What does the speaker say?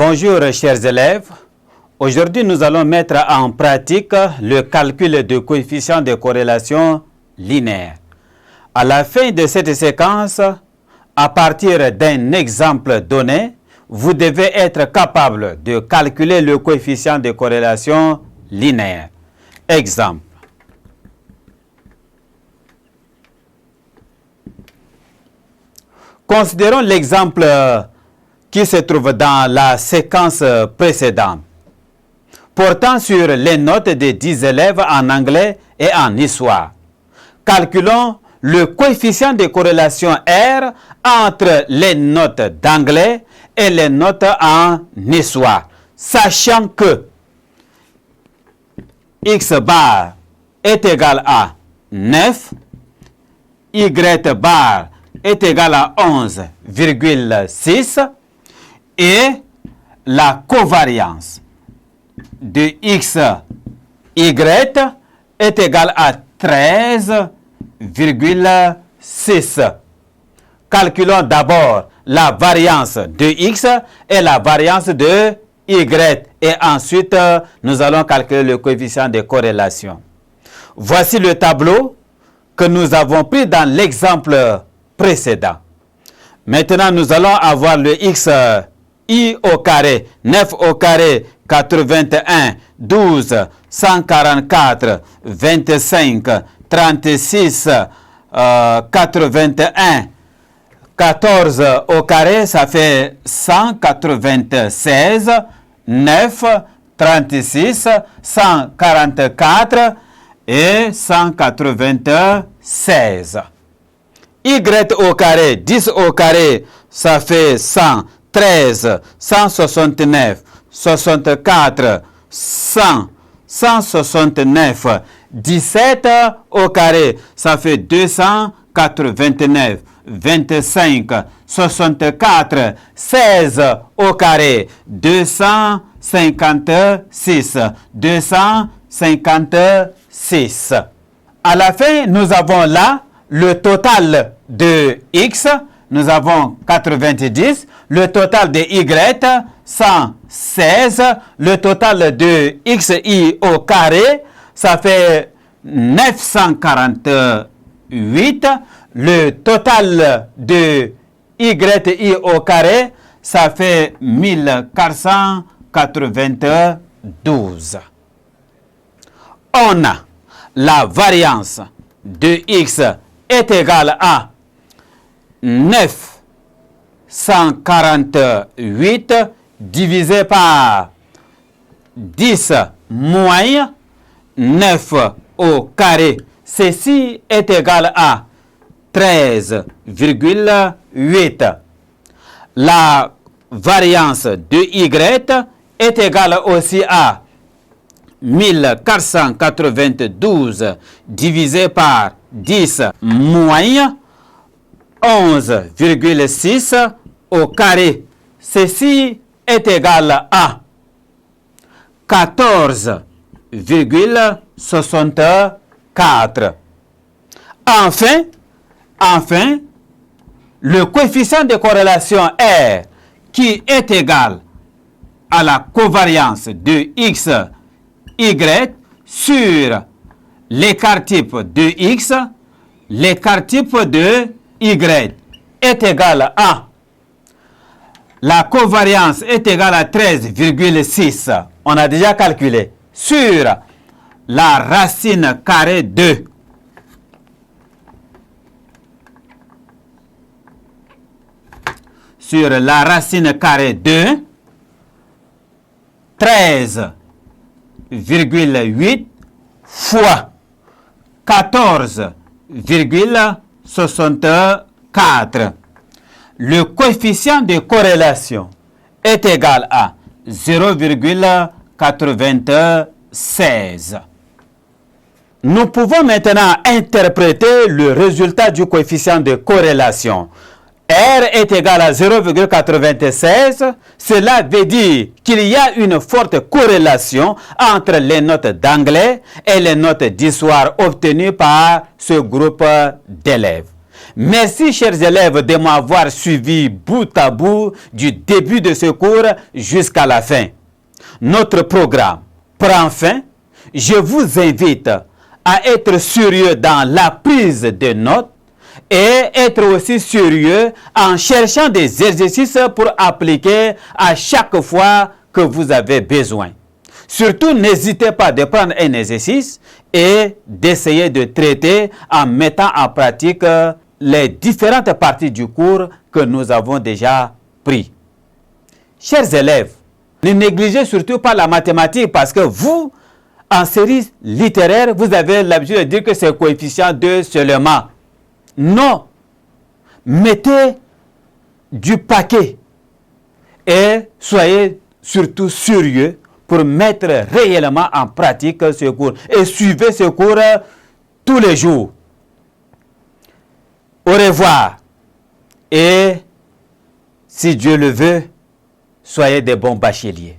Bonjour chers élèves, aujourd'hui nous allons mettre en pratique le calcul de coefficient de corrélation linéaire. À la fin de cette séquence, à partir d'un exemple donné, vous devez être capable de calculer le coefficient de corrélation linéaire. Exemple. Considérons l'exemple qui se trouve dans la séquence précédente, portant sur les notes des 10 élèves en anglais et en histoire. Calculons le coefficient de corrélation R entre les notes d'anglais et les notes en histoire, sachant que X bar est égal à 9, Y bar est égal à 11,6 et la covariance de X, Y est égale à 13,6. Calculons d'abord la variance de X et la variance de Y. Et ensuite, nous allons calculer le coefficient de corrélation. Voici le tableau que nous avons pris dans l'exemple précédent. Maintenant, nous allons avoir le X I au carré, 9 au carré, 81, 12, 144, 25, 36, 81, 14 au carré, ça fait 196, 9, 36, 144 et 196. Y au carré, 10 au carré, ça fait 113, 169, 64, 100, 169. 17 au carré, ça fait 289, 25, 64, 16 au carré, 256, 256. À la fin, nous avons là le total de X, nous avons 90, le total de Y, 116, le total de XI au carré, ça fait 948, le total de YI au carré, ça fait 1492. On a la variance de X est égale à 948 divisé par 10 moins 9 au carré. Ceci est égal à 13,8. La variance de Y est égale aussi à 1492 divisé par 10 moins 11,6 au carré. Ceci est égal à 14,64. Enfin, le coefficient de corrélation R qui est égal à la covariance de X, Y sur l'écart type de X, l'écart type de Y est égal à, la covariance est égale à 13,6. On a déjà calculé sur la racine carrée de la racine carrée de 13,8 fois 14,64. Le coefficient de corrélation est égal à 0,96. Nous pouvons maintenant interpréter le résultat du coefficient de corrélation. R est égal à 0,96. Cela veut dire qu'il y a une forte corrélation entre les notes d'anglais et les notes d'histoire obtenues par ce groupe d'élèves. Merci, chers élèves, de m'avoir suivi bout à bout du début de ce cours jusqu'à la fin. Notre programme prend fin. Je vous invite à être sérieux dans la prise de notes et être aussi sérieux en cherchant des exercices pour appliquer à chaque fois que vous avez besoin. Surtout, n'hésitez pas de prendre un exercice et d'essayer de traiter en mettant en pratique les différentes parties du cours que nous avons déjà pris. Chers élèves, ne négligez surtout pas la mathématique parce que vous, en série littéraire, vous avez l'habitude de dire que c'est coefficient 2 seulement. Non. Mettez du paquet et soyez surtout sérieux pour mettre réellement en pratique ce cours. Et suivez ce cours tous les jours. Au revoir. Et si Dieu le veut, soyez des bons bacheliers.